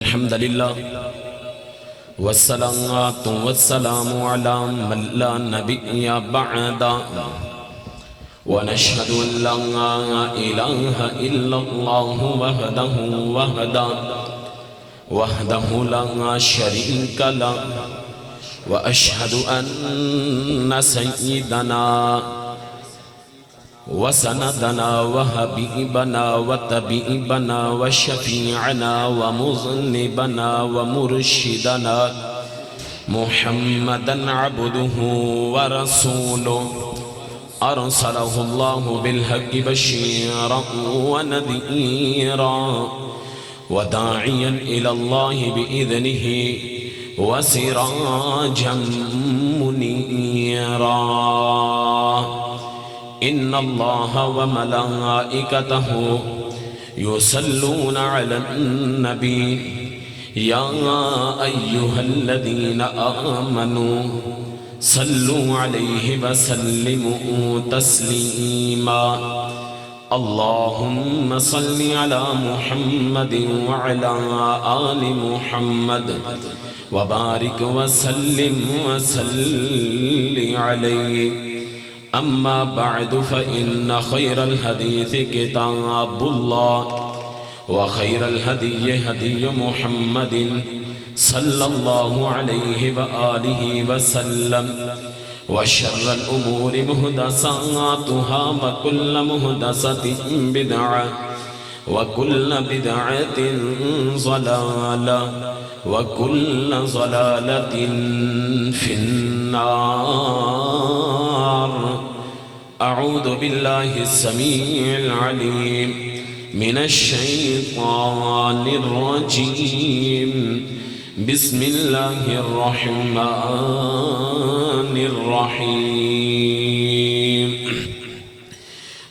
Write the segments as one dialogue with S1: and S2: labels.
S1: الحمد لله والصلاة والسلام على من لا نبي بعد ونشهد أن لا إله إلا الله وحده لا شريك له وأشهد أن سيدنا وسندنا وحبيبنا وطبيبنا وشفيعنا ومذنبنا ومرشدنا محمدا عبده ورسوله أرسله الله بالحق بشيرا ونذيرا وداعيا إلى الله بإذنه وسراجا منيرا إن الله وملائكته يصلون على النبي يا أيها الذين آمنوا صلوا عليه وسلموا تسليما اللهم صل على محمد وعلى آل محمد وبارك وسلم عليه أما بعد فإن خير الحديث كتاب الله وخير الهدي هدي محمد صلى الله عليه وآله وسلم وشر الأمور محدثاتها وكل محدثة بدعة وكل بدعة ضلالة وكل ضلالة في النار أعوذ بالله السميع العليم من الشيطان الرجيم بسم الله الرحمن الرحيم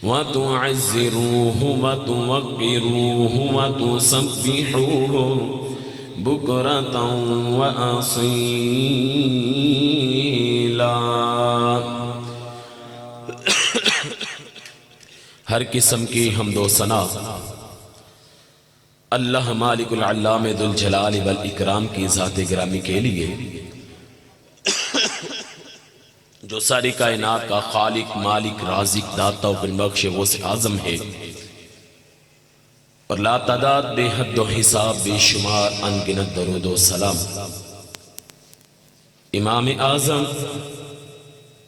S1: وتعزروه وتوقروه وتسبحوه بكرة وأصيلا ہر قسم کی حمد و ثنا اللہ مالک العلام ذوالجلال والاکرام کی ذات گرامی کے لیے جو ساری کائنات کا خالق مالک رازق داتا و بخش غوث اعظم ہے اور لا تعداد بے حد و حساب بے شمار انگنت درود و سلام امام اعظم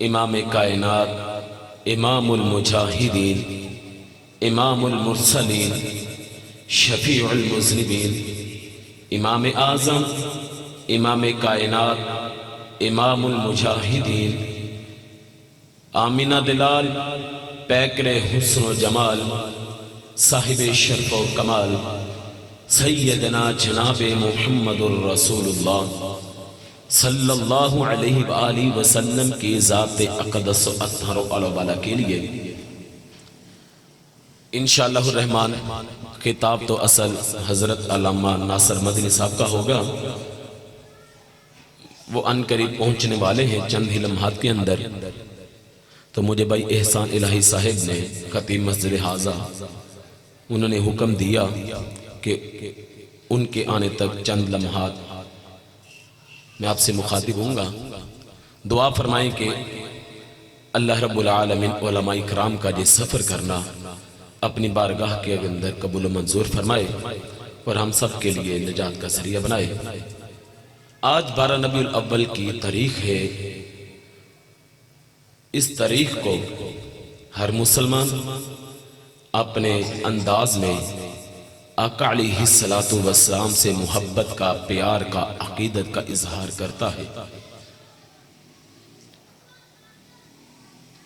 S1: امام کائنات امام المجاہدین امام المرسلین شفیع المذنبین امام اعظم امام کائنات امام المجاہدین آمینہ دلال پیکر حسن و جمال صاحب شرف و کمال سیدنا جناب محمد الرسول اللہ صلی اللہ علیہ وآلہ وسلم کی ذات اقدس و اطہر و علا کے لیے انشاءاللہ الرحمن خطاب تو اصل حضرت علامہ ناصر مدنی صاحب کا ہوگا وہ ان قریب پہنچنے والے ہیں چند ہی لمحات کے اندر تو مجھے بھائی احسان الہی صاحب نے خطیب مسجد حاضہ انہوں نے حکم دیا کہ ان کے آنے تک چند لمحات میں آپ سے مخاطب ہوں گا دعا فرمائیں کہ اللہ رب العالمین علماء اکرام کا یہ سفر کرنا اپنی بارگاہ کے اندر قبول و منظور فرمائے اور ہم سب کے لیے نجات کا ذریعہ بنائے آج 12 ربیع الاول کی تاریخ ہے اس تاریخ کو ہر مسلمان اپنے انداز میں آقا علیہ السلام سے محبت کا پیار کا عقیدت کا اظہار کرتا ہے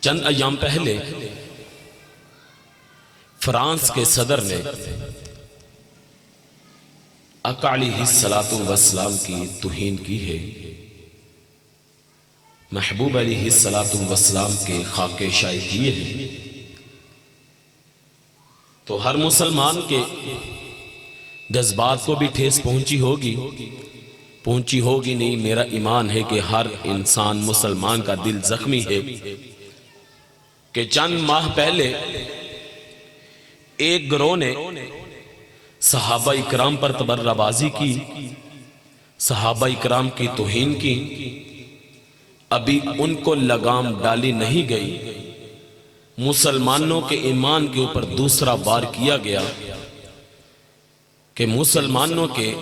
S1: چند ایام پہلے فرانس کے صدر نے آقا علیہ السلام کی توہین کی ہے محبوب علیہ السلام کے خاکے شائع کیے ہیں تو ہر مسلمان کے جذبات کو بھی ٹھیس پہنچی ہوگی نہیں میرا ایمان ہے کہ ہر انسان مسلمان کا دل زخمی ہے کہ چند ماہ پہلے ایک گروہ نے صحابہ اکرام پر تبرہ بازی کی، صحابہ اکرام کی توہین کی، ابھی ان کو لگام ڈالی نہیں گئی، مسلمانوں کے ایمان کے اوپر دوسرا وار کیا گیا کہ مسلمانوں کے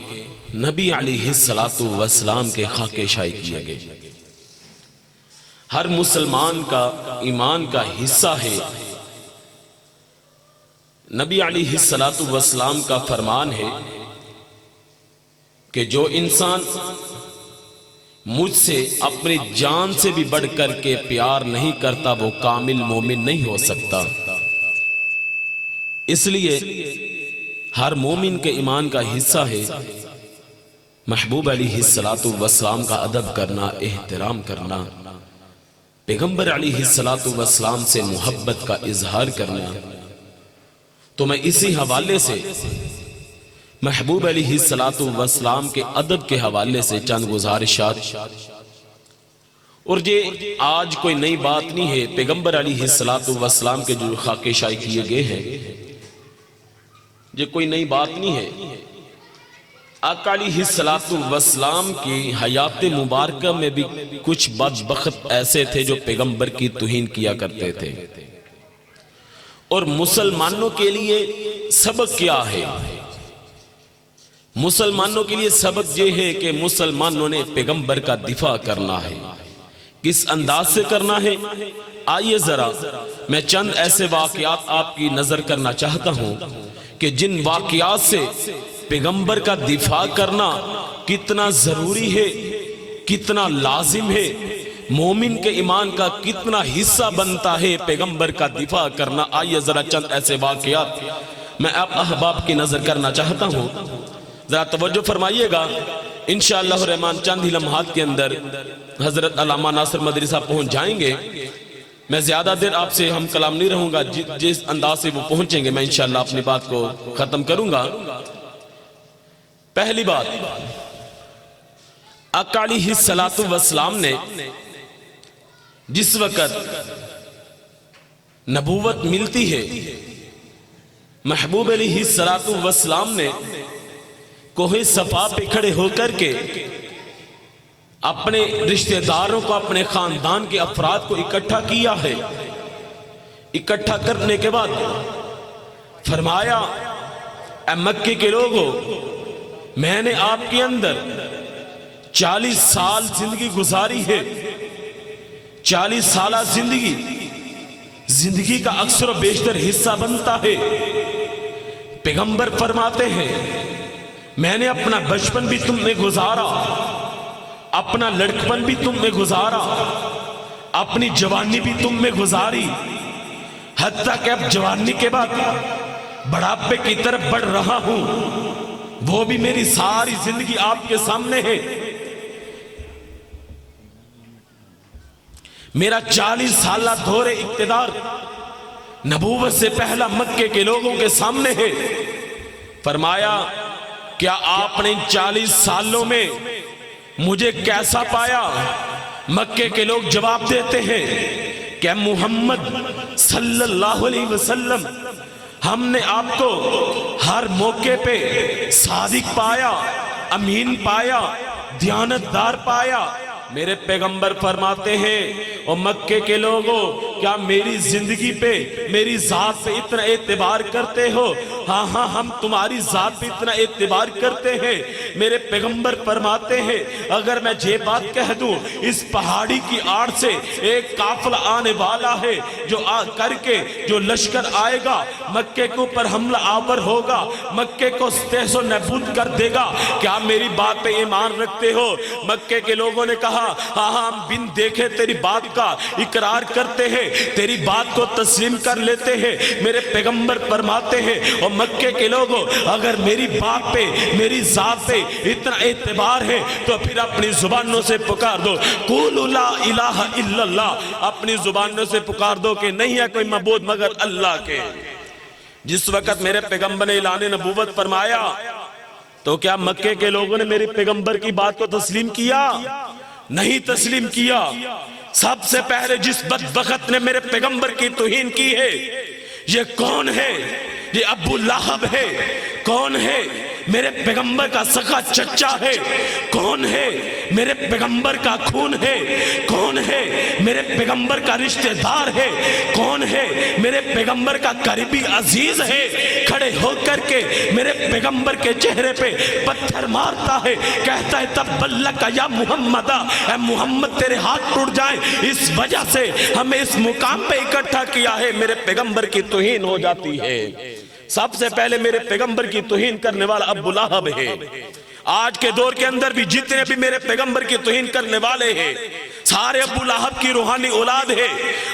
S1: نبی علیہ السلام کے خاکے شائی کیے گئے۔ ہر مسلمان کا ایمان کا حصہ ہے۔ نبی علیہ السلام کا فرمان ہے کہ جو انسان مجھ سے اپنی جان سے بھی بڑھ کر کے پیار نہیں کرتا وہ کامل مومن نہیں ہو سکتا۔ اس لیے ہر مومن کے ایمان کا حصہ ہے محبوب علیہ السلام کا ادب کرنا، احترام کرنا، پیغمبر علیہ السلام سے محبت کا اظہار کرنا۔ تو میں اسی حوالے سے محبوب علیہ السلام کے ادب کے حوالے سے چند گزارشات، اور یہ آج کوئی نئی بات نہیں ہے، پیغمبر علیہ السلام کے جو خاکے شائی کیے گئے ہیں یہ کوئی نئی بات نہیں ہے۔ آقا علیہ السلام کی حیات مبارکہ میں بھی کچھ بدبخت ایسے تھے جو پیغمبر کی توہین کیا کرتے تھے، اور مسلمانوں کے لیے سبق کیا ہے؟ مسلمانوں کے لیے سبق یہ ہے کہ مسلمانوں نے پیغمبر کا دفاع کرنا ہے۔ کس انداز سے کرنا ہے؟ آئیے ذرا میں چند ایسے واقعات آپ کی نظر کرنا چاہتا ہوں کہ جن واقعات سے پیغمبر کا دفاع کرنا کتنا ضروری ہے، کتنا لازم ہے، مومن کے ایمان کا کتنا حصہ بنتا ہے پیغمبر کا دفاع کرنا۔ آئیے ذرا چند ایسے واقعات میں آپ احباب کی نظر کرنا چاہتا ہوں، ذرا توجہ فرمائیے گا۔ انشاءاللہ الرحمن چند ہی لمحات کے اندر حضرت علامہ ناصر مدری صاحب پہنچ جائیں گے۔ میں زیادہ دیر آپ سے ہم کلام نہیں رہوں گا، جس انداز سے وہ پہنچیں گے میں انشاءاللہ اپنی بات کو ختم کروں گا۔ پہلی بات، آقا علیہ السلام نے جس وقت نبوت ملتی ہے، محبوب علیہ السلام نے کوہ صفا پہ کھڑے ہو کر کے اپنے رشتہ داروں کو، اپنے خاندان کے افراد کو اکٹھا کیا ہے۔ اکٹھا کرنے کے بعد فرمایا، اے مکے کے لوگوں، میں نے آپ کے اندر 40 سال زندگی گزاری ہے۔ 40 سالہ زندگی کا اکثر و بیشتر حصہ بنتا ہے۔ پیغمبر فرماتے ہیں میں نے اپنا بچپن بھی تم میں گزارا، اپنا لڑکپن بھی تم میں گزارا، اپنی جوانی بھی تم میں گزاری، حتیٰ کہ اب جوانی کے بعد بڑھاپے کی طرف بڑھ رہا ہوں، وہ بھی میری ساری زندگی آپ کے سامنے ہے۔ میرا 40 سالہ دور اقتدار نبوت سے پہلا مکے کے لوگوں کے سامنے ہے۔ فرمایا کیا آپ نے 40 سالوں میں مجھے کیسا پایا؟ مکے کے لوگ جواب دیتے ہیں کہ محمد صلی اللہ علیہ وسلم، ہم نے آپ کو ہر موقع پہ صادق پایا، امین پایا، دیانتدار پایا۔ میرے پیغمبر فرماتے ہیں اور مکے کے لوگوں، کیا میری زندگی پہ، میری ذات پہ اتنا اعتبار کرتے ہو؟ ہاں ہاں، ہم تمہاری ذات پہ اتنا اعتبار کرتے ہیں۔ میرے پیغمبر فرماتے ہیں اگر میں یہ بات کہہ دوں اس پہاڑی کی آڑ سے ایک قافلہ آنے والا ہے، جو کر کے جو لشکر آئے گا، مکے کے اوپر حملہ آور ہوگا، مکے کو تہس و نابود کر دے گا، کیا میری بات پہ ایمان رکھتے ہو؟ مکے کے لوگوں نے کہا ہاں ہم بن دیکھے تیری بات کا اقرار کرتے ہیں، تیری بات کو تسلیم کر لیتے ہیں۔ میرے پیغمبر فرماتے ہیں اور مکے کے لوگوں، اگر میری بات پہ، میری ذات پہ اتنا اعتبار ہے تو پھر اپنی زبانوں سے پکار دو، قولوا لا الہ الا اللہ، اپنی زبانوں سے پکار دو کہ نہیں ہے کوئی معبود مگر اللہ کے۔ جس وقت میرے پیغمبر نے اعلان نبوت فرمایا تو کیا مکے کے لوگوں نے میرے پیغمبر کی بات کو تسلیم کیا؟ نہیں تسلیم کیا۔ سب سے پہلے جس بدبخت نے میرے پیغمبر کی توہین کی ہے، یہ کون ہے؟ یہ ابو لہب ہے۔ کون ہے میرے پیغمبر کا سخا چچا ہے؟ کون ہے میرے پیغمبر کا خون ہے؟ کون ہے میرے پیغمبر کا رشتہ دار ہے؟ کون ہے میرے پیغمبر کا قریبی عزیز ہے؟ کھڑے ہو کر کے میرے پیغمبر کے چہرے پہ پتھر مارتا ہے، کہتا ہے تبّ لک یا محمد، اے محمد تیرے ہاتھ ٹوٹ جائیں، اس وجہ سے ہمیں اس مقام پہ اکٹھا کیا ہے۔ میرے پیغمبر کی توہین ہو جاتی ہے۔ سب سے پہلے میرے پیغمبر کی توہین کرنے والا ابو لہب ہے۔ آج کے دور کے اندر بھی جتنے بھی میرے پیغمبر کی توہین کرنے والے ہیں، سارے ابو لہب کی روحانی اولاد ہے،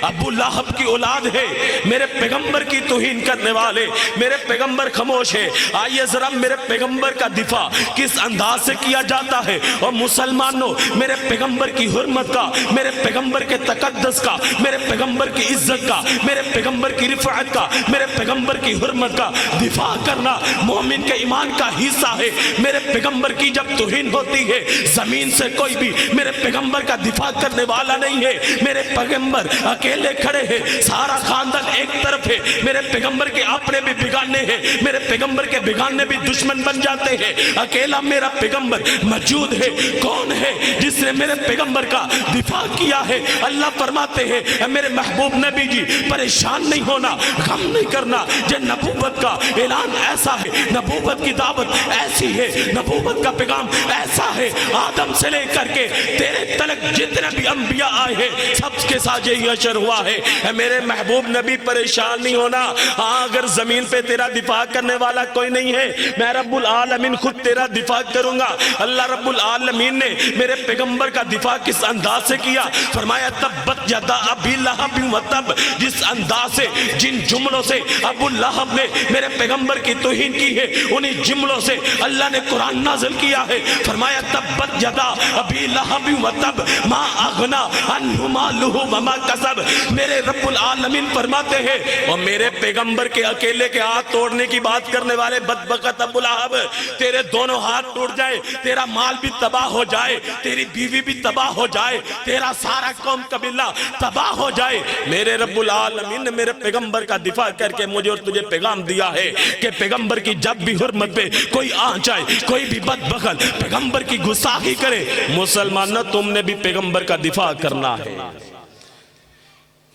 S1: ابو لہب کی اولاد ہے۔ میرے پیغمبر کی توہین کرنے والے، میرے پیغمبر خاموش ہے۔ آئیے ذرا میرے پیغمبر کا دفاع کس انداز سے کیا جاتا ہے۔ اور مسلمانوں، میرے پیغمبر کی حرمت کا، میرے پیغمبر کے تقدس کا، میرے پیغمبر کی عزت کا، میرے پیغمبر کی رفعت کا، میرے پیغمبر کی حرمت کا دفاع کرنا مومن کے ایمان کا حصہ ہے۔ میرے پیغمبر کی جب توہین ہوتی ہے، زمین سے کوئی بھی میرے پیغمبر کا دفاع کرنے والا نہیں ہے۔ میرے پیغمبر اکیلے کھڑے ہیں، سارا خاندان ایک طرف ہے۔ میرے پیغمبر کے اپنے بھی بگانے ہیں، میرے پیغمبر کے بگانے بھی دشمن بن جاتے ہیں۔ اکیلا میرا پیغمبر موجود ہے۔ کون ہے جس نے میرے پیغمبر کا دفاع کیا ہے؟ اللہ فرماتے ہیں اے میرے محبوب نبی جی، پریشان نہیں ہونا، غم نہیں کرنا۔ یہ نبوت کا اعلان ایسا ہے، نبوت کی دعوت ایسی ہے، نبوت کا پیغام ایسا ہے، آدم سے لے کر کے تیرے تلک جتنے بھی انبیاء آئے ہیں سب کے ساتھ یہ اشر ہوا ہے۔ اے میرے محبوب نبی پریشان نہیں ہونا۔ ہاں اگر زمین پہ تیرا دفاع کرنے والا کوئی نہیں ہے، میں رب العالمین خود تیرا دفاع کروں گا۔ اللہ رب العالمین نے میرے پیغمبر کا دفاع کس انداز سے کیا؟ فرمایا تبت یدا ابی لہب و تب، جس انداز سے، جن جملوں سے ابو لہب نے میرے پیغمبر کی توہین کی ہے، انہی جملوں سے اللہ نے قرآن نازل کیا ہے۔ فرمایا تبت یدا ابی لہب و تب ما اغنا عنہ مالہ وما کسب۔ میرے رب العالمین فرماتے ہیں اور میرے پیغمبر کے اکیلے کے ہاتھ توڑنے کی بات کرنے والے بدبخت ابو لہب، تیرے دونوں ہاتھ ٹوٹ جائے، تیرا مال بھی تباہ ہو جائے، تیری بیوی بھی تباہ ہو جائے، تیرا سارا قوم قبیلہ تباہ ہو جائے، میرے رب العالمین نے میرے پیغمبر کا دفاع کر کے مجھے اور تجھے پیغام دیا ہے کہ پیغمبر کی جب بھی حرمت پہ کوئی آن جائے، کوئی بھی بدبخت پیغمبر کی گستاخی کرے، مسلمانہ تم نے بھی پیغمبر کا دفاع کرنا ہے۔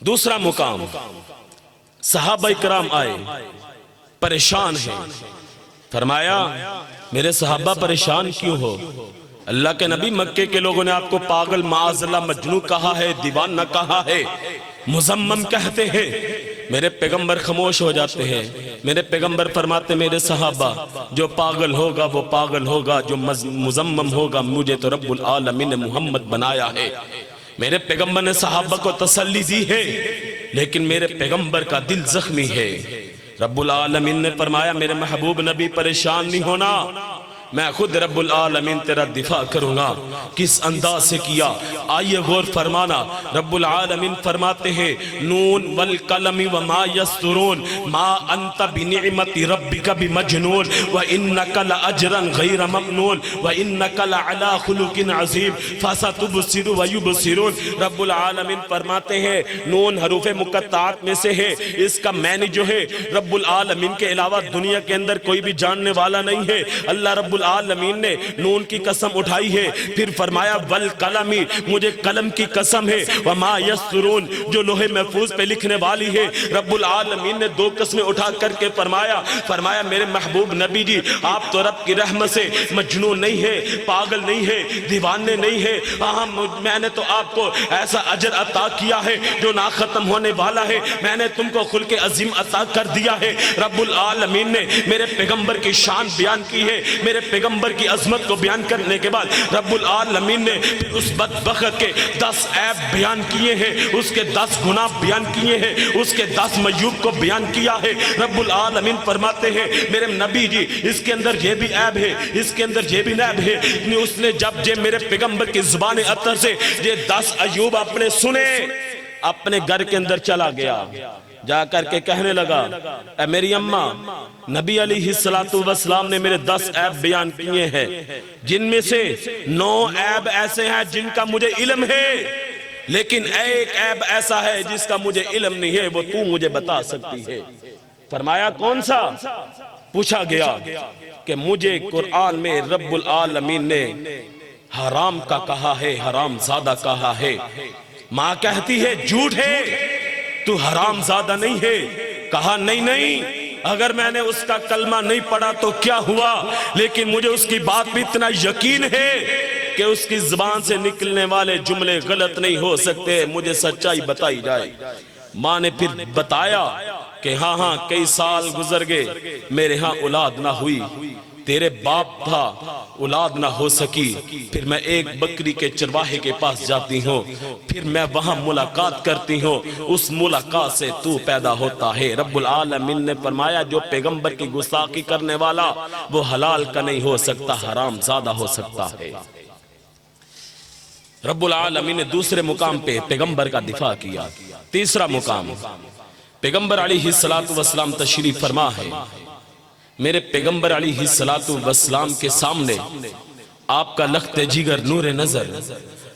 S1: دوسرا مقام، صحابہ کرام آئے، پریشان ہیں۔ فرمایا میرے صحابہ پریشان کیوں ہو؟ اللہ کے نبی، مکے کے لوگوں نے آپ کو پاگل، معاذ اللہ، مجنون کہا ہے، دیوانہ کہا ہے، مذمم کہتے ہیں۔ میرے پیغمبر خاموش ہو جاتے ہیں۔ میرے پیغمبر فرماتے میرے صحابہ، جو پاگل ہوگا وہ پاگل ہوگا، جو مذمم ہوگا، مجھے تو رب العالمین نے محمد بنایا ہے۔ میرے پیغمبر نے صحابہ کو تسلی دی ہے، لیکن میرے پیغمبر کا دل زخمی ہے۔ رب العالمین نے فرمایا میرے محبوب نبی پریشان نہیں ہونا، میں خود رب العالمین تیرا دفاع کروں گا۔ کس انداز سے کیا؟ آئیے غور فرمانا۔ رب العالمین فرماتے ہیں نون والقلم وما یسطرون ما انت بنعمت ربک بمجنون وانک لاجرا غیر ممنون وانک لعلی خلق عظیم فستبصر ویبصرون۔ رب العالمین فرماتے ہیں نون حروف مقطعات میں سے ہے، اس کا معنی جو ہے رب العالمین کے علاوہ دنیا کے اندر کوئی بھی جاننے والا نہیں ہے۔ اللہ رب العالمین نے نون کی قسم اٹھائی ہے، پھر فرمایا والقلم، مجھے قلم کی قسم ہے، وما یسطرون، جو لوح محفوظ پہ لکھنے والی ہے۔ رب العالمین نے دو قسمیں اٹھا کر کے فرمایا میرے محبوب نبی جی، آپ تو رب کی رحمت سے مجنون نہیں ہے، پاگل نہیں ہے، دیوانے نہیں ہے۔ میں نے تو آپ کو ایسا اجر عطا کیا ہے جو نہ ختم ہونے والا ہے، میں نے تم کو خلق عظیم عطا کر دیا ہے۔ رب العالمین نے میرے پیغمبر کی شان بیان کی ہے، میرے پیغمبر کی عظمت کو بیان کرنے کے بعد رب العالمین نے اس بدبخت کے 10 عیب بیان کیے ہیں، اس کے 10 گناہ بیان کیے ہیں، اس کے 10 معیوب کو بیان کیا ہے۔ رب العالمین فرماتے ہیں میرے نبی جی، اس کے اندر یہ بھی عیب ہے، اس کے اندر یہ بھی عیب ہے۔ اس نے جب یہ میرے پیغمبر کی زبان اطہر سے یہ 10 عیوب اپنے سنے، اپنے گھر کے اندر چلا گیا، جا کر کے کہنے لگا اے میری اماں، نبی علیہ السلام نے میرے 10 عیب بیان کیے ہیں، جن میں سے 9 عیب ایسے ہیں جن کا مجھے علم ہے، لیکن ایک عیب ایسا ہے جس کا مجھے علم نہیں ہے، وہ تو مجھے بتا سکتی ہے۔ فرمایا کون سا؟ پوچھا گیا کہ مجھے قرآن میں رب العالمین نے حرام کا کہا ہے، حرام زادہ کہا ہے۔ ماں کہتی ہے جھوٹ ہے، تو حرام زادہ نہیں ہے۔ کہا نہیں، اگر میں نے اس کا کلمہ نہیں پڑھا تو کیا ہوا، لیکن مجھے اس کی بات بھی اتنا یقین ہے کہ اس کی زبان سے نکلنے والے جملے غلط نہیں ہو سکتے، مجھے سچائی بتائی جائے۔ ماں نے پھر بتایا کہ ہاں کئی سال گزر گئے، میرے ہاں اولاد نہ ہوئی، تیرے باپ تھا اولاد نہ ہو سکی، پھر میں ایک بکری کے چرواہے کے پاس جاتی ہوں، پھر میں وہاں ملاقات کرتی ہوں، اس ملاقات سے تو پیدا ہوتا ہے۔ رب العالمین نے فرمایا جو پیغمبر کی گستاخی کرنے والا وہ حلال کا نہیں ہو سکتا، حرام زادہ ہو سکتا ہے۔ رب العالمین نے دوسرے مقام پہ پیغمبر کا دفاع کیا۔ تیسرا مقام، پیغمبر علیہ السلام تشریف فرما ہے۔ میرے پیغمبر علیہ السلام کے سامنے آپ کا لخت جگر نور نظر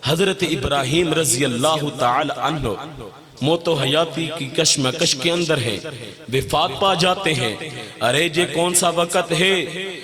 S1: حضرت ابراہیم رضی اللہ تعالی عنہ موت و حیاتی کی کشمکش کے اندر ہے، وفات پا جاتے ہیں۔ ارے یہ کون سا وقت ہے،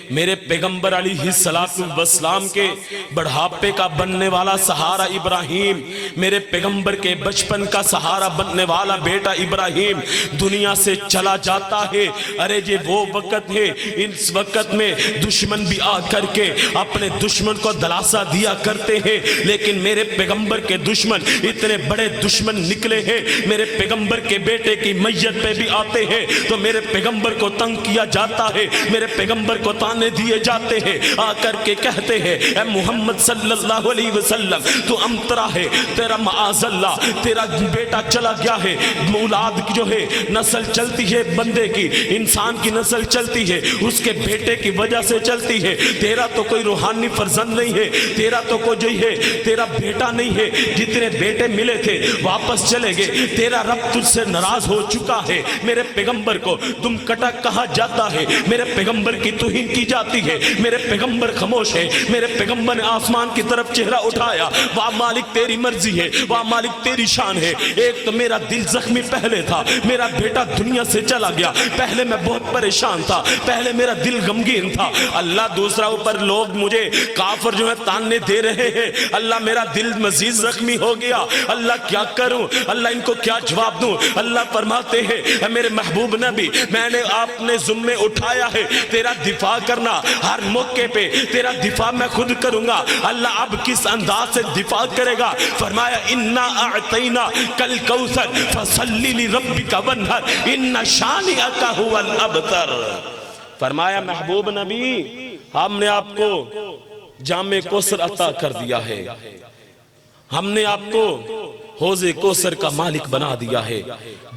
S1: میرے پیغمبر علیہ السلام کے بڑھاپے کا بننے والا سہارا ابراہیم، میرے پیغمبر کے بچپن کا سہارا بننے والا بیٹا ابراہیم دنیا سے چلا جاتا ہے۔ ارے یہ وہ وقت ہے، اس وقت میں دشمن بھی آ کر کے اپنے دشمن کو دلاسا دیا کرتے ہیں، لیکن میرے پیغمبر کے دشمن اتنے بڑے دشمن نکلے ہیں، میرے پیغمبر کے بیٹے کی میت پہ بھی آتے ہیں تو میرے پیغمبر کو تنگ کیا جاتا ہے، میرے پیغمبر کو تانے دیے جاتے ہیں، آ کر کے کہتے ہیں اے محمد صلی اللہ علیہ وسلم تو امترا ہے، تیرا معاذ اللہ تیرا بیٹا چلا گیا ہے، اولاد کی جو ہے نسل چلتی ہے، بندے کی انسان کی نسل چلتی ہے اس کے بیٹے کی وجہ سے چلتی ہے، تیرا تو کوئی روحانی فرزند نہیں ہے، تیرا تو کوئی جو ہے تیرا بیٹا نہیں ہے، جتنے بیٹے ملے تھے واپس چلے گئے، تیرا رب تجھ سے ناراض ہو چکا ہے۔ میرے پیغمبر کو تم کٹا کہا جاتا ہے، میرے پیغمبر کی توہین کی جاتی ہے، میرے پیغمبر خاموش ہے، میرے پیغمبر نے آسمان کی طرف چہرہ اٹھایا، واہ مالک تیری مرضی ہے، واہ مالک تیری شان ہے۔ ایک تو میرا دل زخمی پہلے تھا، میرا بیٹا دنیا سے چلا گیا، پہلے میں بہت پریشان تھا، پہلے میرا دل غمگین تھا، اللہ دوسرا اوپر لوگ مجھے کافر جو ہے تانے دے رہے ہیں، اللہ میرا دل مزید زخمی ہو گیا، اللہ کیا کروں، اللہ ان کو کیا جواب دوں۔ اللہ فرماتے ہیں اے میرے محبوب نبی میں نے آپ نے ذمہ اٹھایا ہے تیرا دفاع کرنا، ہر موقع پہ تیرا دفاع میں خود کروں گا۔ اللہ اب کس انداز سے دفاع کرے گا؟ فرمایا انا اعطینا کل کوثر فصلی لربک وانحر ان شانئک هو الابتر۔ فرمایا محبوب نبی ہم نے آپ کو جام کوثر عطا کر دیا ہے، ہم نے آپ کو حوض کوثر کا مالک بنا دیا ہے،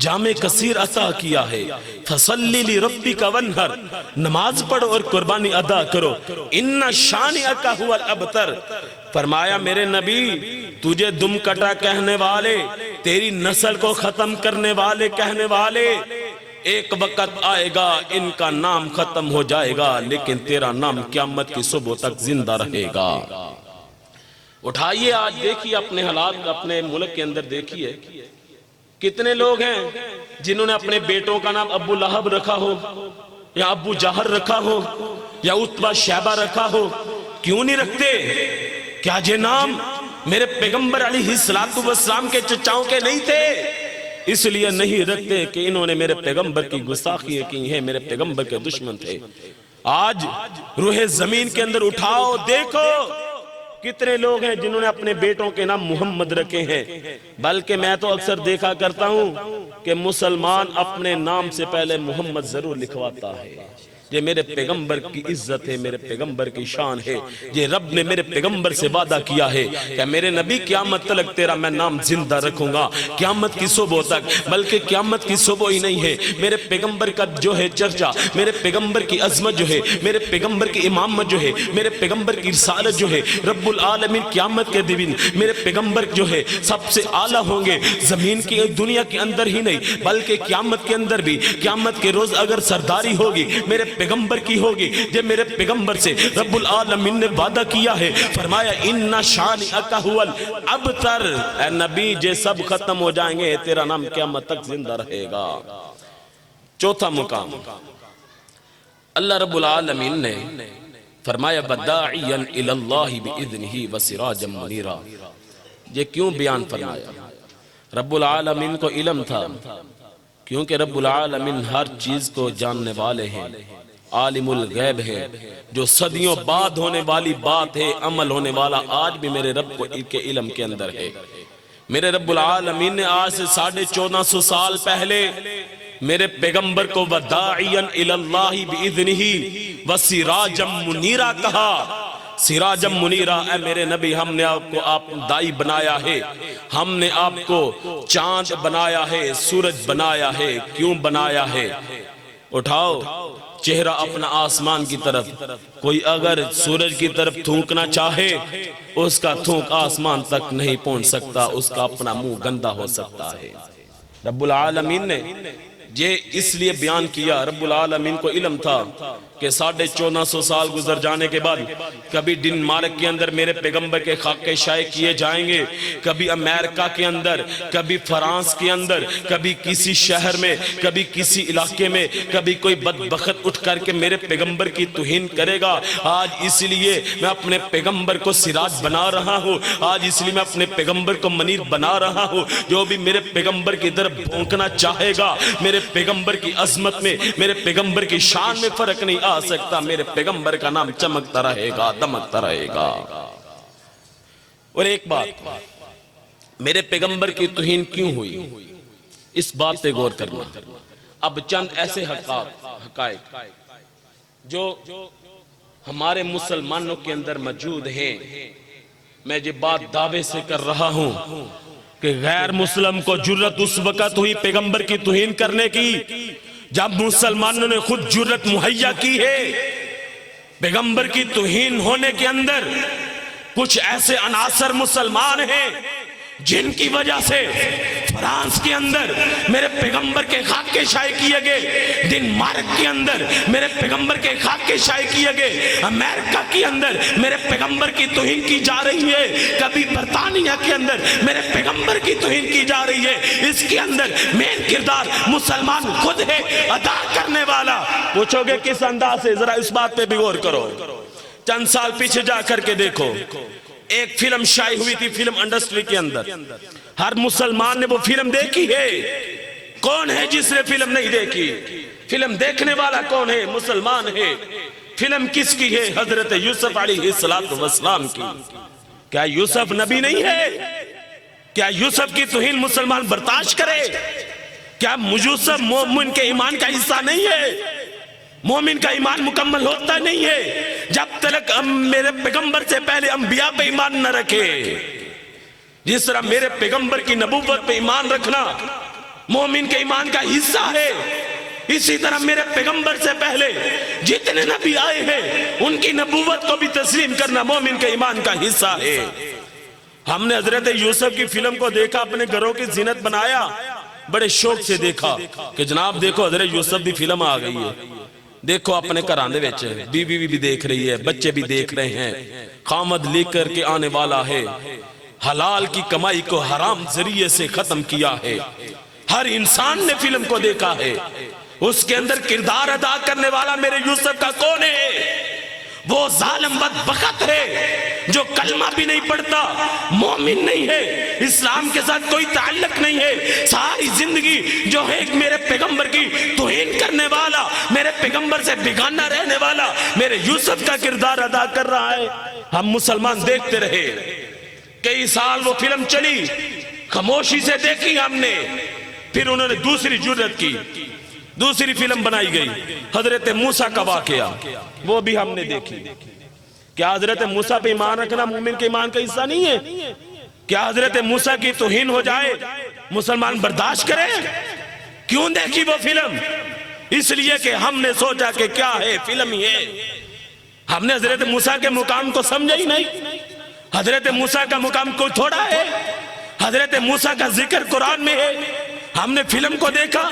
S1: جام کثیر عطا کیا ہے، فصلی لربک وانحر نماز پڑھو اور قربانی ادا کرو، ان شانئک هو الابتر۔ فرمایا میرے نبی تجھے دم کٹا کہنے والے، تیری نسل کو ختم کرنے والے کہنے والے، ایک وقت آئے گا ان کا نام ختم ہو جائے گا لیکن تیرا نام قیامت کی صبح تک زندہ رہے گا۔ اٹھائیے آج دیکھیے اپنے حالات، اپنے ملک کے اندر دیکھیے کتنے لوگ ہیں جنہوں نے اپنے بیٹوں کا نام ابو لہب رکھا ہو یا ابو جہل رکھا ہو یا عتبہ شیبہ رکھا ہو، کیوں نہیں رکھتے؟ کیا یہ نام میرے پیغمبر علیہ السلام کے چچاؤں کے نہیں تھے؟ اس لیے نہیں رکھتے کہ انہوں نے میرے پیغمبر کی گستاخی کی ہے، میرے پیغمبر کے دشمن تھے۔ آج روح زمین کے اندر اٹھاؤ دیکھو کتنے لوگ ہیں جنہوں نے اپنے بیٹوں کے نام محمد رکھے ہیں، بلکہ میں تو اکثر دیکھا کرتا ہوں کہ مسلمان اپنے نام سے پہلے محمد ضرور لکھواتا ہے۔ یہ میرے پیغمبر کی عزت ہے، میرے پیغمبر کی شان ہے، یہ رب نے میرے پیغمبر سے وعدہ کیا ہے کہ میرے نبی قیامت تک تیرا میں نام زندہ رکھوں گا، قیامت کی صبح تک، بلکہ قیامت کی صبح ہی نہیں ہے، میرے پیغمبر کا جو ہے چرچا، میرے پیغمبر کی عظمت جو ہے، میرے پیغمبر کی امامت جو ہے، میرے پیغمبر کی رسالت جو ہے، رب العالمین قیامت کے دن میرے پیغمبر جو ہے سب سے اعلیٰ ہوں گے، زمین کی دنیا کے اندر ہی نہیں بلکہ قیامت کے اندر بھی، قیامت کے روز اگر سرداری ہوگی میرے پیغمبر کی ہوگی۔ جب میرے پیغمبر سے رب العالمین نے وعدہ کیا ہے، فرمایا ان شانئک هو الابتر، اے نبی یہ سب ختم ہو جائیں گے تیرا نام قیامت تک زندہ رہے گا۔ چوتھا مقام، اللہ رب العالمین نے فرمایا بداعیا الی اللہ باذنہ وسراجا منیرا. یہ کیوں بیان فرمایا؟ رب العالمین کو علم تھا، کیونکہ رب العالمین ہر چیز کو جاننے والے ہیں، عالم الغیب ہے. جو صدیوں بعد ہونے والی بات ہے، عمل ہونے والا آج بھی میرے رب کو کے علم کے اندر ہے. میرے رب العالمین نے آج سے 1450 سال پہلے میرے پیغمبر کو وداعیا الی اللہ باذنہ وسراجا منیرا کہا. سراجم منیرا، اے میرے نبی ہم نے آپ دائی بنایا ہے، ہم نے آپ کو چاند بنایا ہے، سورج بنایا ہے. کیوں بنایا ہے؟ اٹھاؤ چہرہ اپنا آسمان کی طرف. کوئی اگر سورج کی طرف تھونکنا چاہے اس کا تھونک آسمان تک نہیں پہنچ سکتا، اس کا اپنا منہ گندا ہو سکتا ہے. رب العالمین نے یہ اس لیے بیان کیا، رب العالمین کو علم تھا کہ 1450 سال گزر جانے کے بعد کبھی ڈنمارک کے اندر میرے پیغمبر کے خاکے شائع کیے جائیں گے، کبھی امریکہ کے اندر، کبھی فرانس کے اندر، کبھی کسی شہر میں، کبھی کسی علاقے میں کبھی کوئی بدبخت اٹھ کر کے میرے پیغمبر کی توہین کرے گا. آج اس لیے میں اپنے پیغمبر کو سراج بنا رہا ہوں، آج اس لیے میں اپنے پیغمبر کو منیر بنا رہا ہوں. جو بھی میرے پیغمبر کی طرف بھونکنا چاہے گا، میرے پیغمبر کی عظمت میں، میرے پیغمبر کی شان میں فرق نہیں آ سکتا. میرے پیغمبر کا نام چمکتا رہے گا، دمکتا رہے گا. اور ایک بات، میرے پیغمبر کی توہین کیوں ہوئی، اس بات پہ غور کرنا. اب چند ایسے حقائق جو ہمارے مسلمانوں کے اندر موجود ہیں، میں یہ بات دعوے سے کر رہا ہوں کہ غیر مسلم کو جرت اس وقت ہوئی پیغمبر کی توہین کرنے کی جب مسلمانوں نے خود جرت مہیا کی ہے. پیغمبر کی توہین ہونے کے اندر کچھ ایسے عناصر مسلمان ہیں جن کی وجہ سے فرانس کے اندر میرے پیغمبر کے خاکے شائع کیے گئے، ڈنمارک کے اندر میرے پیغمبر کے خاکے شائع کیے گئے، امریکہ کے اندر میرے پیغمبر کی توہین کی جا رہی ہے، کبھی برطانیہ کے اندر میرے پیغمبر کی توہین کی جا رہی ہے. اس کے اندر مین کردار مسلمان خود ہے ادا کرنے والا. پوچھو گے کس انداز سے؟ ذرا اس بات پہ بھی غور کرو. چند سال پیچھے جا کر کے دیکھو، ایک فلم شائع ہوئی تھی فلم انڈسٹری کے اندر، ہر مسلمان نے وہ فلم دیکھی ہے. کون ہے جس نے فلم نہیں دیکھی؟ فلم دیکھنے والا کون ہے؟ مسلمان ہے. فلم کس کی ہے؟ حضرت یوسف علیہ السلام کی. کیا یوسف نبی نہیں ہے؟ کیا یوسف کی توہین مسلمان برداشت کرے؟ کیا یوسف مومن کے ایمان کا حصہ نہیں ہے؟ مومن کا ایمان مکمل ہوتا نہیں ہے جب تک میرے پیغمبر سے پہلے انبیاء پہ ایمان نہ رکھے. جس طرح میرے پیغمبر کی نبوت پہ ایمان رکھنا مومن کے ایمان کا حصہ ہے، اسی طرح میرے پیغمبر سے پہلے جتنے نبی آئے ہیں ان کی نبوت کو بھی تسلیم کرنا مومن کے ایمان کا حصہ ہے. ہم نے حضرت یوسف کی فلم کو دیکھا، اپنے گھروں کی زینت بنایا، بڑے شوق سے دیکھا کہ جناب دیکھو حضرت یوسف بھی فلم آ گئی ہے. دیکھو اپنے گھرانے وچ بیوی بھی دیکھ رہی ہے، بچے بھی دیکھ رہے ہیں. خامد لے کر کے آنے والا ہے، حلال کی کمائی کو حرام ذریعے سے ختم کیا ہے. ہر انسان نے فلم کو دیکھا ہے. اس کے اندر کردار ادا کرنے والا میرے یوسف کا کون ہے؟ وہ ظالم بدبخت ہے جو کلمہ بھی نہیں پڑھتا، مومن نہیں ہے، اسلام کے ساتھ کوئی تعلق نہیں ہے، ساری زندگی جو ہے میرے پیغمبر کی توہین کرنے والا، میرے پیغمبر سے بیگانہ رہنے والا میرے یوسف کا کردار ادا کر رہا ہے. ہم مسلمان دیکھتے رہے، کئی سال وہ فلم چلی، خاموشی سے دیکھی ہم نے. پھر انہوں نے دوسری جرت کی، دوسری فلم بنائی گئی حضرت موسیٰ کا واقعہ، وہ بھی ہم نے دیکھی. کیا حضرت موسیٰ پہ ایمان رکھنا مومن کے ایمان کا حصہ نہیں ہے؟ کیا حضرت موسیٰ کی توہین ہو جائے مسلمان برداشت کرے؟ کیوں دیکھی وہ فلم؟ اس لیے کہ ہم نے سوچا کہ کیا ہے، فلم ہی ہے. ہم نے حضرت موسیٰ کے مقام کو سمجھا ہی نہیں. حضرت موسیٰ کا مقام کوئی تھوڑا ہے؟ حضرت موسیٰ کا ذکر قرآن میں ہے. ہم نے فلم کو دیکھا،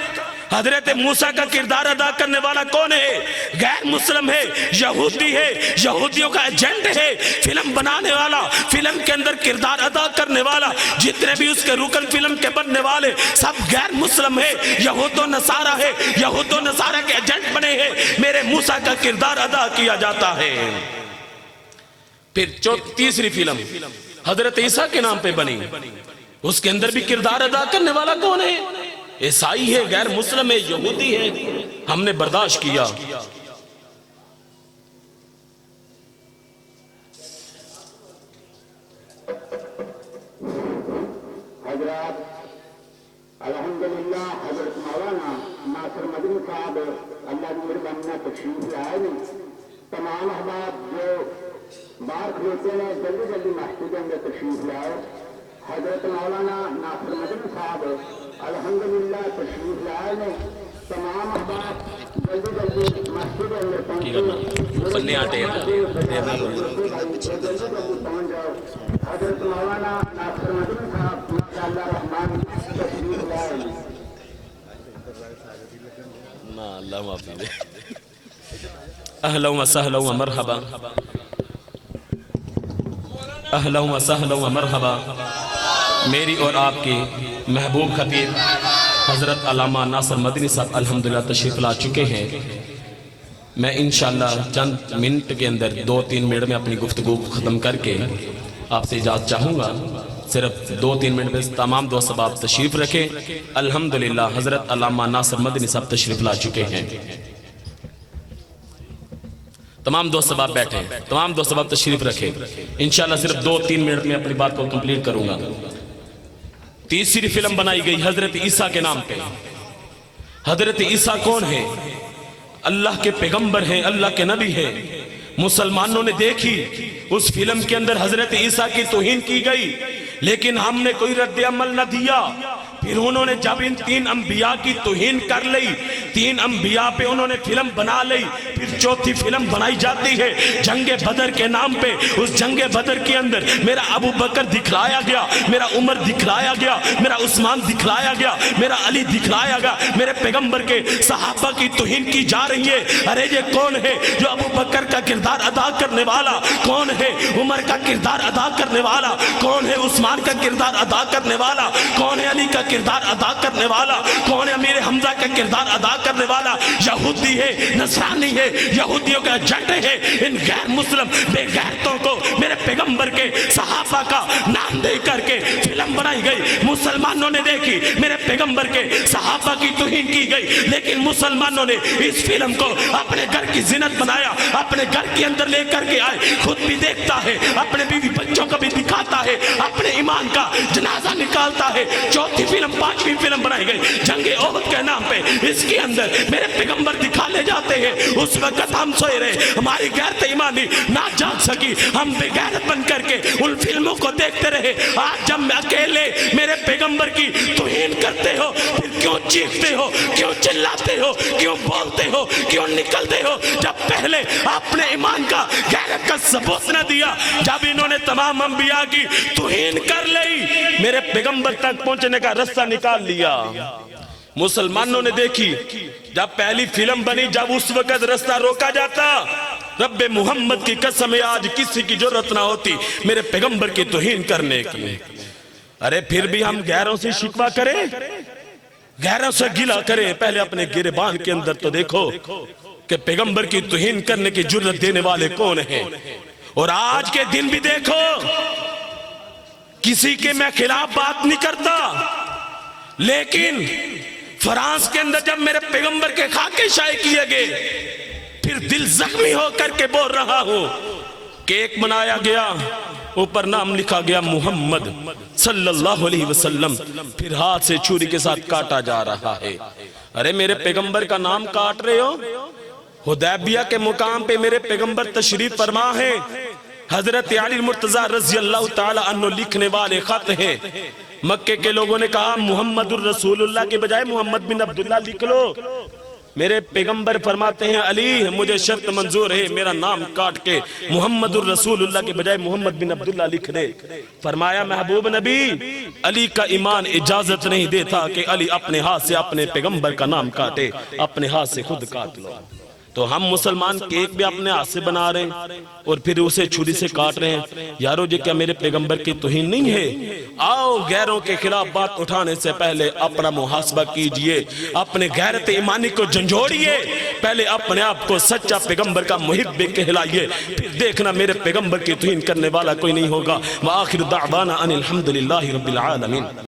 S1: حضرت موسیٰ کا کردار ادا کرنے والا کون ہے؟ غیر مسلم ہے، یہودی ہے، یہودیوں کا ایجنٹ ہے، فلم بنانے والا، فلم کے اندر کردار ادا کرنے والا، جتنے بھی اس کے رکن فلم کے بننے والے سب غیر مسلم ہے، یہود و نصارہ ہے، یہود و نصارہ کے ایجنٹ بنے ہیں، میرے موسیٰ کا کردار ادا کیا جاتا ہے۔ پھر تیسری فلم حضرت عیسیٰ کے نام پہ بنی، اس کے اندر بھی کردار ادا کرنے والا کون ہے؟ عیسائی ہے، غیر مسلم ہے، یہودی ہے، ہم نے برداشت کیا۔
S2: حضرات الحمدللہ حضرت مولانا ناصر مدنی صاحب اللہ کی مہربانی تشریف لائے نہیں، تمام احباب جو باہر کھلوتے ہیں جلدی جلدی مسجد کے اندر تشریف لائے۔ حضرت مولانا ناصر مدنی صاحب الحمدللہ تشریف لائے نہیں، تمام احباب جلدی جلدی مسجد کے اندر پہنچے، جلدی پہنچ جاؤ۔ حضرت مولانا ناصر مدنی صاحب ماشاءاللہ رحمان تشریف لائے نہیں۔
S1: اللہ معافی دے۔ اہلا و سہلا و مرحبا، اہلا و سہلا و مرحبا۔ میری اور آپ کے محبوب خطیب حضرت علامہ ناصر مدنی صاحب الحمدللہ تشریف لا چکے ہیں۔ میں انشاءاللہ چند منٹ کے اندر 2-3 منٹ میں اپنی گفتگو کو ختم کر کے آپ سے اجازت چاہوں گا، صرف 2-3 منٹ میں تمام دوست صاحب تشریف رکھیں۔ الحمدللہ حضرت علامہ ناصر مدنی صاحب تشریف لا چکے ہیں، تمام دوست صاحب بیٹھیں، تمام دوست صاحب تشریف رکھیں۔ انشاءاللہ صرف 2-3 منٹ میں اپنی بات کو کمپلیٹ کروں گا۔ تیسری فلم بنائی گئی حضرت عیسیٰ کے نام پہ۔ حضرت عیسیٰ کون ہے؟ اللہ کے پیغمبر ہیں، اللہ کے نبی ہیں۔ مسلمانوں نے دیکھی اس فلم کے اندر حضرت عیسیٰ کی توہین کی گئی، لیکن ہم نے کوئی رد عمل نہ دیا۔ پھر انہوں نے جب ان 3 انبیاء کی توہین کر لی، 3 انبیاء پہ انہوں نے فلم بنا لی، پھر چوتھی فلم بنائی جاتی ہے جنگ بدر کے نام پہ۔ اس جنگ بدر کے اندر میرا ابو بکر دکھلایا گیا، میرا عمر دکھلایا گیا، میرا عثمان دکھلایا گیا، میرا علی دکھلایا گیا، میرے پیغمبر کے صحابہ کی توہین کی جا رہی ہے۔ ارے یہ کون ہے جو ابو بکر کا کردار ادا کرنے والا؟ کون ہے عمر کا کردار ادا کرنے والا؟ کون ہے عثمان کا کردار ادا کرنے والا؟ کون ہے علی کا کردار ادا کرنے والا؟ کون ہے امیر حمزہ کا کردار ادا کرنے والا؟ یہودی ہے، نصرانی ہے، یہودیوں کا ایجنٹ ہے۔ ان غیر مسلم بے غیرتوں کو میرے پیغمبر کے صحابہ کا نام دے کر کے فلم بنائی گئی۔ مسلمانوں نے دیکھی میرے پیغمبر کے صحابہ کی توہین کی گئی، لیکن مسلمانوں نے اس فلم کو اپنے گھر کی زینت بنایا، اپنے گھر کے اندر لے کر کے آئے۔ خود بھی دیکھتا ہے، اپنے بیوی بچوں کو بھی دکھاتا ہے، اپنے ایمان کا جنازہ نکالتا ہے۔ چوتھی فلم 5ویں فلم بنائی گئی جنگ احد کے نام پہ، اس کے اندر میرے پیغمبر دکھا لے جاتے ہیں۔ اس وقت ہم سوئے رہے، ہماری غیرت ایمانی نہ جاگ سکی، ہم بے غیرت بن کر کے ان فلموں کو دیکھتے رہے۔ آج جب میں اکیلے میرے پیغمبر کی توہین کرتے ہو، پھر کیوں چیختے ہو، کیوں چلاتے ہو، کیوں بولتے ہو، کیوں نکلتے ہو؟ جب پہلے اپنے ایمان کا غیرت کا ثبوت نہ دیا، جب انہوں نے تمام انبیاء کی توہین کر لی، میرے پیغمبر تک پہنچنے کا رستہ نکال لیا۔ مسلمانوں نے دیکھی جب پہلی فلم بنی، جب اس وقت رستہ روکا جاتا، رب محمد کی قسم آج کسی کی جرات نہ ہوتی میرے پیغمبر کی توہین کرنے کی۔ ارے پھر بھی ہم غیروں سے شکوہ کریں، غیروں سے گلہ کریں، پہلے اپنے گریبان کے اندر تو دیکھو کہ پیغمبر کی توہین کرنے کی جرات دینے والے کون ہیں۔ اور آج کے دن بھی دیکھو، کسی کے میں خلاف بات نہیں کرتا، لیکن فرانس کے اندر جب میرے پیغمبر کے خاکے شائع کیے گئے، پھر دل زخمی ہو کر کے بول رہا ہوں، کیک منایا گیا، اوپر نام لکھا گیا محمد صلی اللہ علیہ وسلم، پھر ہاتھ سے چھری کے ساتھ کاٹا جا رہا ہے۔ ارے میرے پیغمبر کا نام کاٹ رہے ہو؟ حدیبیہ کے مقام پہ میرے پیغمبر تشریف فرما ہے، حضرت علی مرتضی رضی اللہ تعالی عنہ لکھنے والے خط ہیں۔ مکے کے لوگوں نے کہا محمد الرسول اللہ کے بجائے محمد بن عبداللہ لکھ لو، میرے پیغمبر فرماتے ہیں علی مجھے شرط منظور ہے میرا نام کاٹ کے محمد الرسول اللہ کے بجائے محمد بن عبداللہ لکھ دے. فرمایا محبوب نبی علی کا ایمان اجازت نہیں دیتا کہ علی اپنے ہاتھ سے اپنے پیغمبر کا نام کاٹے, اپنے ہاتھ سے خود کاٹ لو. تو ہم مسلمان کیک بھی اپنے ہاتھ سے بنا رہے ہیں اور پھر اسے چھری سے کاٹ رہے ہیں. یارو یہ کیا میرے پیغمبر کی توہین نہیں ہے؟ آؤ غیروں کے خلاف بات اٹھانے سے پہلے اپنا محاسبہ کیجئے, اپنے غیرت ایمانی کو جھنجھوڑیے, پہلے اپنے آپ کو سچا پیغمبر کا محب کہلائیے, پھر دیکھنا میرے پیغمبر کی توہین کرنے والا کوئی نہیں ہوگا. وآخر دعوانا ان الحمدللہ رب العالمین.